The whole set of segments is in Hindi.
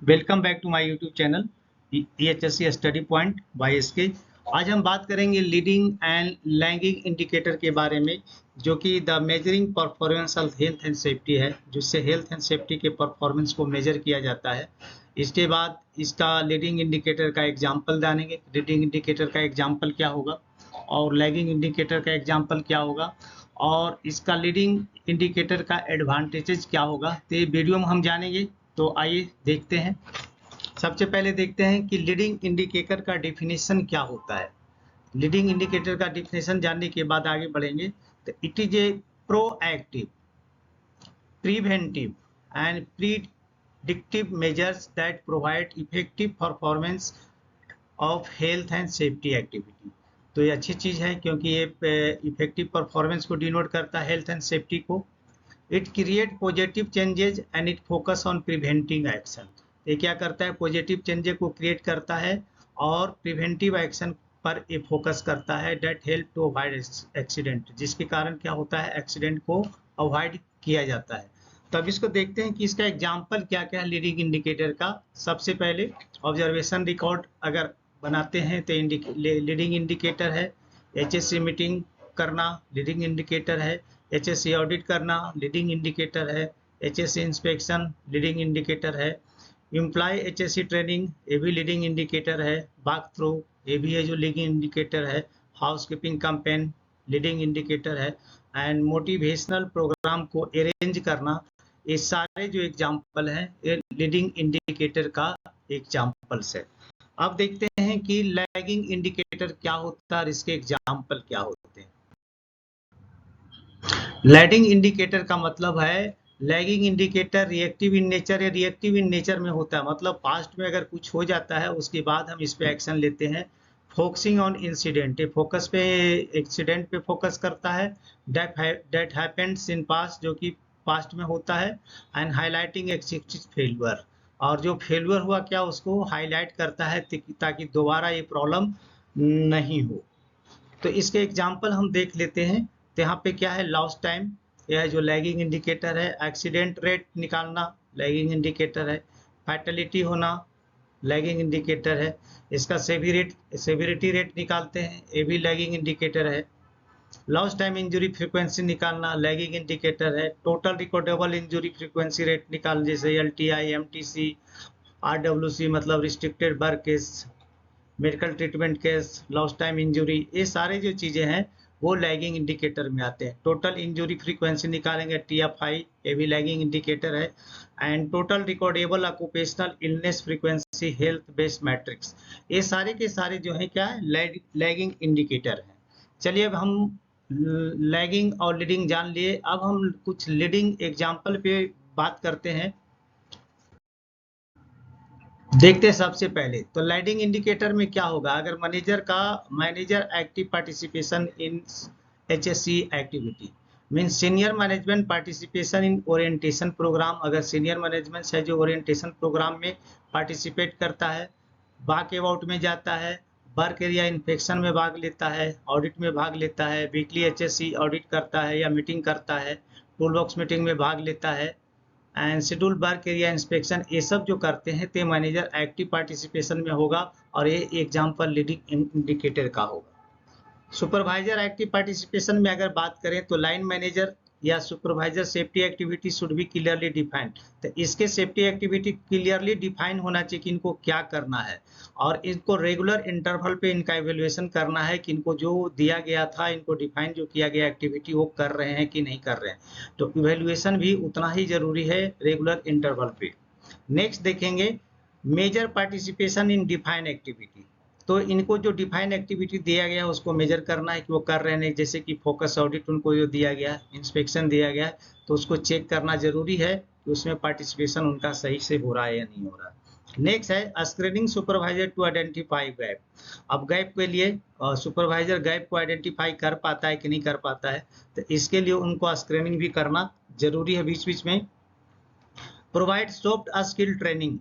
Welcome back to my YouTube channel EHSC study point by SK. आज हम बात करेंगे लीडिंग एंड लैगिंग इंडिकेटर के बारे में, जो कि the measuring performance of health and safety है, जिससे हेल्थ एंड सेफ्टी के परफॉर्मेंस को मेजर किया जाता है। इसके बाद इसका लीडिंग इंडिकेटर का एग्जाम्पल जानेंगे। लीडिंग इंडिकेटर का एग्जाम्पल क्या होगा और लैगिंग इंडिकेटर का एग्जाम्पल क्या होगा, और इसका लीडिंग इंडिकेटर का एडवांटेजेस क्या होगा, तो ये वीडियो में हम जानेंगे। तो आइए देखते हैं। सबसे पहले देखते हैं कि लीडिंग इंडिकेटर का डिफिनेशन क्या होता है। लीडिंग इंडिकेटर का डिफिनेशन जानने के बाद आगे बढ़ेंगे। तो it is a proactive, preventive and predictive measures that provide effective performance of health and safety activity. तो ये अच्छी चीज़ है क्योंकि ये इफेक्टिव परफॉर्मेंस को डिनोट करता है, हेल्थ एंड सेफ्टी को। It create positive changes and it focus on preventing action. ये क्या करता है, पॉजिटिव चेंजेस को क्रिएट करता है और प्रिवेंटिव एक्शन पर ये फोकस करता है। That help to avoid accident, जिसके कारण क्या होता है, एक्सीडेंट को अवॉइड किया जाता है। तो अब इसको देखते हैं कि इसका एग्जाम्पल क्या क्या है लीडिंग इंडिकेटर का। सबसे पहले ऑब्जर्वेशन रिकॉर्ड अगर बनाते हैं तो लीडिंग इंडिकेटर है। HSC मीटिंग करना लीडिंग इंडिकेटर है। HSC ऑडिट करना लीडिंग इंडिकेटर है। HSC इंस्पेक्शन लीडिंग इंडिकेटर है। एम्प्लॉय HSC ट्रेनिंग ये भी लीडिंग इंडिकेटर है। वॉक थ्रू ये भी है जो लीडिंग इंडिकेटर है। हाउसकीपिंग कैंपेन लीडिंग इंडिकेटर है। एंड मोटिवेशनल प्रोग्राम को अरेंज करना, ये सारे जो एग्जाम्पल हैं ये लीडिंग इंडिकेटर का एग्जाम्पल्स है। अब देखते हैं कि लैगिंग इंडिकेटर क्या होता है और इसके एग्जाम्पल क्या होते हैं। लैगिंग इंडिकेटर का मतलब है, lagging indicator reactive in nature या रिएक्टिव इन नेचर में होता है। मतलब पास्ट में अगर कुछ हो जाता है उसके बाद हम इस पे एक्शन लेते हैं। फोकसिंग ऑन इंसिडेंट, फोकस पे एक्सीडेंट पे फोकस करता है। दैट हैपेंस इन पास्ट, जो कि पास्ट में होता है। एंड हाईलाइटिंग एक्सिस्टेड फेल्यूर, और जो फेल्यूर हुआ क्या उसको हाईलाइट करता है ताकि दोबारा ये प्रॉब्लम नहीं हो। तो इसके एग्जाम्पल हम देख लेते हैं। तो यहाँ पे क्या है, लॉस्ट टाइम, यह जो लैगिंग इंडिकेटर है। एक्सीडेंट रेट निकालना लैगिंग इंडिकेटर है। फैटेलिटी होना लैगिंग इंडिकेटर है। इसका सेविरिटी रेट निकालते हैं, ये भी लैगिंग इंडिकेटर है। लॉस्ट टाइम इंजरी फ्रीक्वेंसी निकालना लैगिंग इंडिकेटर है। Total recordable injury frequency rate निकाल, जैसे LTI, MTC, RWC मतलब restricted work case, medical treatment case, lost time injury, ये सारे जो चीज़ें हैं वो लैगिंग इंडिकेटर में आते हैं। टोटल इंजरी फ्रीक्वेंसी निकालेंगे TFI, ये भी लैगिंग इंडिकेटर है। And total recordable occupational illness frequency health based matrix, ये सारे के सारे जो है क्या है, लैगिंग इंडिकेटर है। चलिए अब हम लैगिंग और लीडिंग जान लिए। अब हम कुछ लीडिंग एग्जाम्पल पे बात करते हैं। देखते हैं सबसे पहले तो लैगिंग इंडिकेटर में क्या होगा। अगर manager active participation in HSC activity, mean senior management participation in orientation programme. अगर सीनियर मैनेजमेंट है जो ओरिएंटेशन प्रोग्राम में पार्टिसिपेट करता है, वॉक अबाउट में जाता है, वर्क एरिया इंस्पेक्शन में भाग लेता है, ऑडिट में भाग लेता है, वीकली HSC ऑडिट करता है या मीटिंग करता है, टूल बॉक्स मीटिंग में भाग लेता है, and schedule work area inspection, ये सब जो करते हैं तो मैनेजर एक्टिव पार्टिसिपेशन में होगा और ये एग्जाम्पल लीडिंग इंडिकेटर का होगा। सुपरवाइजर एक्टिव पार्टिसिपेशन में अगर बात करें तो लाइन मैनेजर या supervisor safety activity should be clearly defined. तो इसके सेफ्टी एक्टिविटी क्लियरली डिफाइन होना चाहिए कि इनको क्या करना है, और इनको रेगुलर इंटरवल पे इनका इवेल्युएशन करना है कि इनको जो दिया गया था, इनको डिफाइन जो किया गया एक्टिविटी वो कर रहे हैं कि नहीं कर रहे हैं। तो इवेल्युएशन भी उतना ही जरूरी है रेगुलर इंटरवल पे। नेक्स्ट देखेंगे measure participation in define activity. तो इनको जो डिफाइन एक्टिविटी दिया गया है उसको मेजर करना है कि वो कर रहे हैं। जैसे कि फोकस ऑडिट उनको जो दिया गया है, इंस्पेक्शन दिया गया है, तो उसको चेक करना जरूरी है कि उसमें पार्टिसिपेशन उनका सही से हो रहा है या नहीं हो रहा है। नेक्स्ट है screening supervisor to identify gap. अब गैप के लिए सुपरवाइजर गैप को आइडेंटिफाई कर पाता है कि नहीं कर पाता है, तो इसके लिए उनको स्क्रीनिंग भी करना जरूरी है बीच बीच में। Provide soft skill training,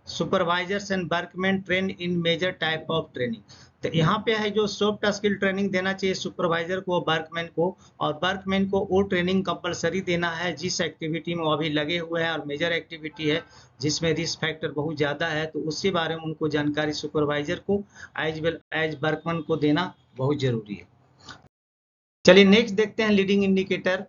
supervisors and workman train in major type of training. तो यहाँ पे है जो सॉफ्ट स्किल ट्रेनिंग देना चाहिए सुपरवाइजर को, वर्कमैन को, और वर्कमैन को वो ट्रेनिंग कंपलसरी देना है जिस एक्टिविटी में वो अभी लगे हुए हैं और मेजर एक्टिविटी है जिसमें रिस्क फैक्टर बहुत ज़्यादा है, तो उसके बारे में उनको जानकारी सुपरवाइजर को एज वेल एज वर्कमैन को देना बहुत जरूरी है। चलिए नेक्स्ट देखते हैं leading indicator,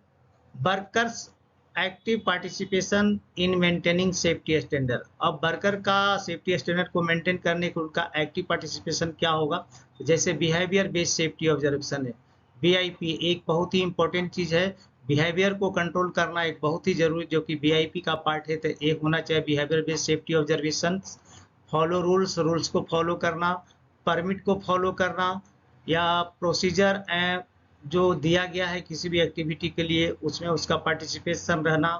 workers active participation in maintaining safety standard. अब वर्कर का सेफ्टी स्टैंडर्ड को मेंटेन करने के उनका एक्टिव पार्टिसिपेशन क्या होगा, जैसे बिहेवियर बेस्ड सेफ्टी ऑब्जर्वेशन है, बीआईपी एक बहुत ही इंपॉर्टेंट चीज है। बिहेवियर को कंट्रोल करना एक बहुत ही जरूरी, जो कि बीआईपी का पार्ट है, तो एक होना चाहिए behaviour based safety observation. Follow rules, rules को फॉलो करना, परमिट को फॉलो करना, या प्रोसीजर जो दिया गया है किसी भी एक्टिविटी के लिए उसमें उसका पार्टिसिपेशन रहना,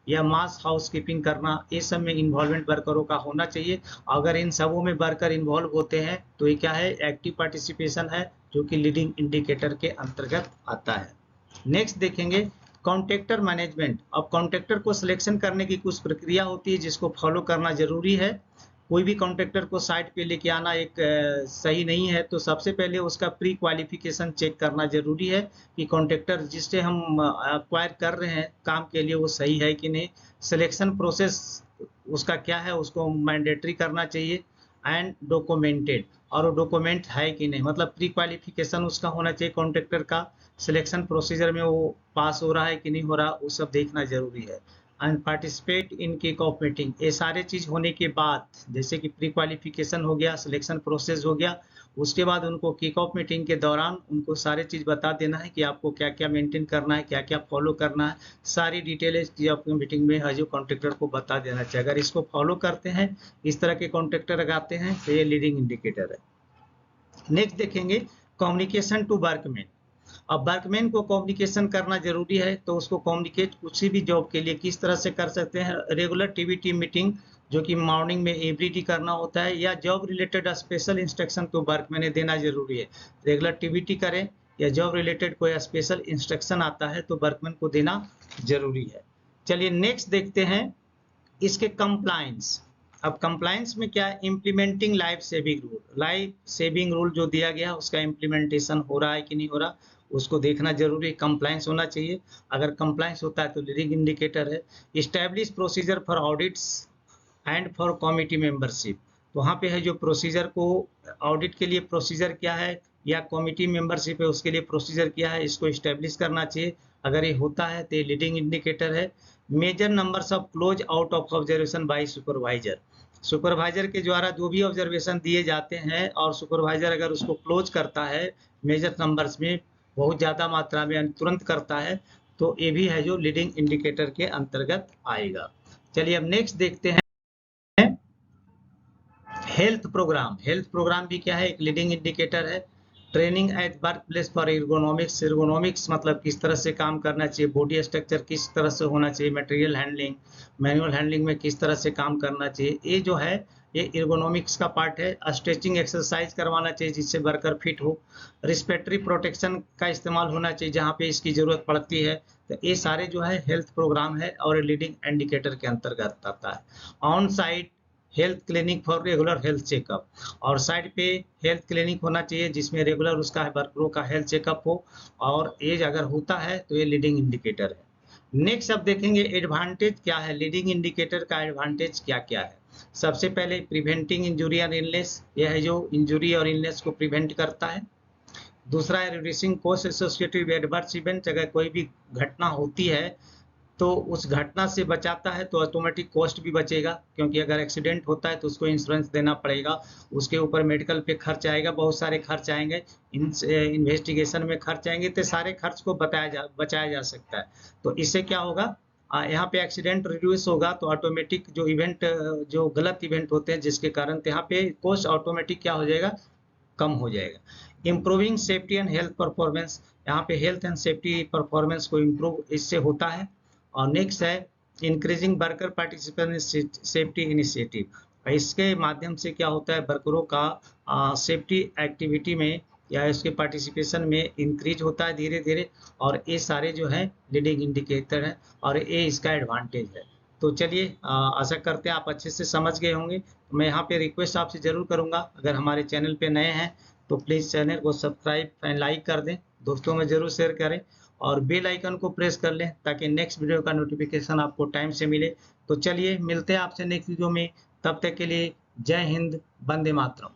या मास हाउसकीपिंग करना, ये सब में इन्वॉल्वमेंट वर्करों का होना चाहिए। अगर इन सबों में वर्कर इन्वॉल्व होते हैं तो ये क्या है, एक्टिव पार्टिसिपेशन है, जो कि लीडिंग इंडिकेटर के अंतर्गत आता है। नेक्स्ट देखेंगे कॉन्ट्रैक्टर मैनेजमेंट। अब कॉन्ट्रैक्टर को सिलेक्शन करने की कुछ प्रक्रिया होती है जिसको फॉलो करना जरूरी है। कोई भी कॉन्ट्रैक्टर को साइट पे लेके आना एक सही नहीं है, तो सबसे पहले उसका प्री क्वालिफिकेशन चेक करना जरूरी है कि कॉन्ट्रैक्टर जिससे हम अक्वायर कर रहे हैं काम के लिए वो सही है कि नहीं। सिलेक्शन प्रोसेस उसका क्या है उसको मैंडेटरी करना चाहिए, एंड डॉक्यूमेंटेड, और वो डॉक्यूमेंट है कि नहीं, मतलब प्री क्वालिफिकेशन उसका होना चाहिए कॉन्ट्रैक्टर का, सिलेक्शन प्रोसीजर में वो पास हो रहा है कि नहीं हो रहा, वो सब देखना जरूरी है। And participate in kick off meeting, ये सारे चीज होने के बाद, जैसे कि प्री क्वालिफिकेशन हो गया, सिलेक्शन प्रोसेस हो गया, उसके बाद उनको किक ऑफ मीटिंग के दौरान उनको सारे चीज बता देना है कि आपको क्या क्या मेंटेन करना है, क्या क्या फॉलो करना है, सारी डिटेल आपकी मीटिंग में है जो कॉन्ट्रैक्टर को बता देना चाहिए। अगर इसको फॉलो करते हैं, इस तरह के कॉन्ट्रैक्टर लगाते हैं, तो ये लीडिंग इंडिकेटर है। नेक्स्ट देखेंगे कम्युनिकेशन टू वर्कमैन। अब वर्कमैन को कम्युनिकेशन करना जरूरी है, तो उसको कम्युनिकेट किसी भी जॉब के लिए किस तरह से कर सकते हैं, रेगुलर टीवी टीम मीटिंग जो कि मॉर्निंग में एवरीडे करना होता है, या जॉब रिलेटेड स्पेशल इंस्ट्रक्शन को वर्कमैन ने देना जरूरी है। रेगुलर टीवीटी करें या जॉब रिलेटेड कोई स्पेशल इंस्ट्रक्शन आता है तो वर्कमैन को देना जरूरी है। चलिए नेक्स्ट देखते हैं इसके कंप्लायंस। अब कंप्लायंस में क्या है, implementing life saving rule. Life saving rule जो दिया गया उसका इम्प्लीमेंटेशन हो रहा है कि नहीं हो रहा, उसको देखना जरूरी है। कंप्लायंस होना चाहिए, अगर कंप्लायंस होता है तो लीडिंग इंडिकेटर है। Establish procedure for audits and for committee membership, तो वहाँ पे है जो प्रोसीजर को, ऑडिट के लिए प्रोसीजर क्या है, या कमिटी मेंबरशिप है उसके लिए प्रोसीजर क्या है, इसको इस्टेब्लिश करना चाहिए। अगर ये होता है तो ये लीडिंग इंडिकेटर है। Measure numbers of close out of observation by supervisor, supervisor के द्वारा जो भी ऑब्जर्वेशन दिए जाते हैं और सुपरवाइजर अगर उसको क्लोज करता है मेजर नंबर्स में, बहुत ज़्यादा मात्रा में तुरंत करता है, तो ये भी है जो लीडिंग इंडिकेटर के अंतर्गत आएगा। चलिए अब नेक्स्ट देखते हैं हेल्थ प्रोग्राम। हेल्थ प्रोग्राम भी क्या है, एक लीडिंग इंडिकेटर है। Training at work place for ergonomics, ergonomics मतलब किस तरह से काम करना चाहिए, बॉडी स्ट्रक्चर किस तरह से होना चाहिए, मटेरियल हैंडलिंग, मैनुअल हैंडलिंग में किस तरह से काम करना चाहिए, ये जो है ये एर्गोनॉमिक्स का पार्ट है। स्ट्रेचिंग एक्सरसाइज करवाना चाहिए जिससे वर्कर फिट हो। रिस्पिरेटरी प्रोटेक्शन का इस्तेमाल होना चाहिए जहाँ पे इसकी जरूरत पड़ती है। तो ये सारे जो है हेल्थ प्रोग्राम है और लीडिंग इंडिकेटर के अंतर्गत आता है। On site health clinic for regular health checkup, और साइड पे हेल्थ क्लिनिक होना चाहिए जिसमें रेगुलर उसका वर्करों का हेल्थ चेकअप हो, और एज अगर होता है तो ये लीडिंग इंडिकेटर है। नेक्स्ट अब देखेंगे एडवांटेज क्या है, लीडिंग इंडिकेटर का एडवांटेज क्या क्या है। सबसे पहले प्रिवेंटिंग इंजुरी और इलनेस, यह है जो इंजुरी और इलनेस को प्रिवेंट करता है। दूसरा है reducing cost associated with adverse event, अगर कोई भी घटना होती है तो उस घटना से बचाता है तो ऑटोमेटिक कॉस्ट भी बचेगा, क्योंकि अगर एक्सीडेंट होता है तो उसको इंश्योरेंस देना पड़ेगा, उसके ऊपर मेडिकल पे खर्च आएगा, बहुत सारे खर्च आएंगे, इन्वेस्टिगेशन में खर्च आएंगे, तो सारे खर्च को बचाया जा सकता है। तो इससे क्या होगा, यहाँ पे एक्सीडेंट रिड्यूस होगा तो ऑटोमेटिक जो इवेंट, जो गलत इवेंट होते हैं जिसके कारण, तो यहाँ पे कॉस्ट ऑटोमेटिक क्या हो जाएगा, कम हो जाएगा। Improving safety and health performance, यहाँ पे हेल्थ एंड सेफ्टी परफॉर्मेंस को इम्प्रूव इससे होता है। और नेक्स्ट है increasing worker participation safety initiative, इसके माध्यम से क्या होता है वर्करों का सेफ्टी एक्टिविटी में या इसके पार्टिसिपेशन में इंक्रीज होता है धीरे धीरे, और ये सारे जो है लीडिंग इंडिकेटर है और ये इसका एडवांटेज है। तो चलिए आशा करते हैं आप अच्छे से समझ गए होंगे। मैं यहाँ पे रिक्वेस्ट आपसे जरूर करूँगा, अगर हमारे चैनल पे नए हैं तो प्लीज़ चैनल को सब्सक्राइब एंड लाइक कर दें, दोस्तों में ज़रूर शेयर करें और बेल आइकन को प्रेस कर लें ताकि नेक्स्ट वीडियो का नोटिफिकेशन आपको टाइम से मिले। तो चलिए मिलते हैं आपसे नेक्स्ट वीडियो में, तब तक के लिए जय हिंद, वंदे मातरम।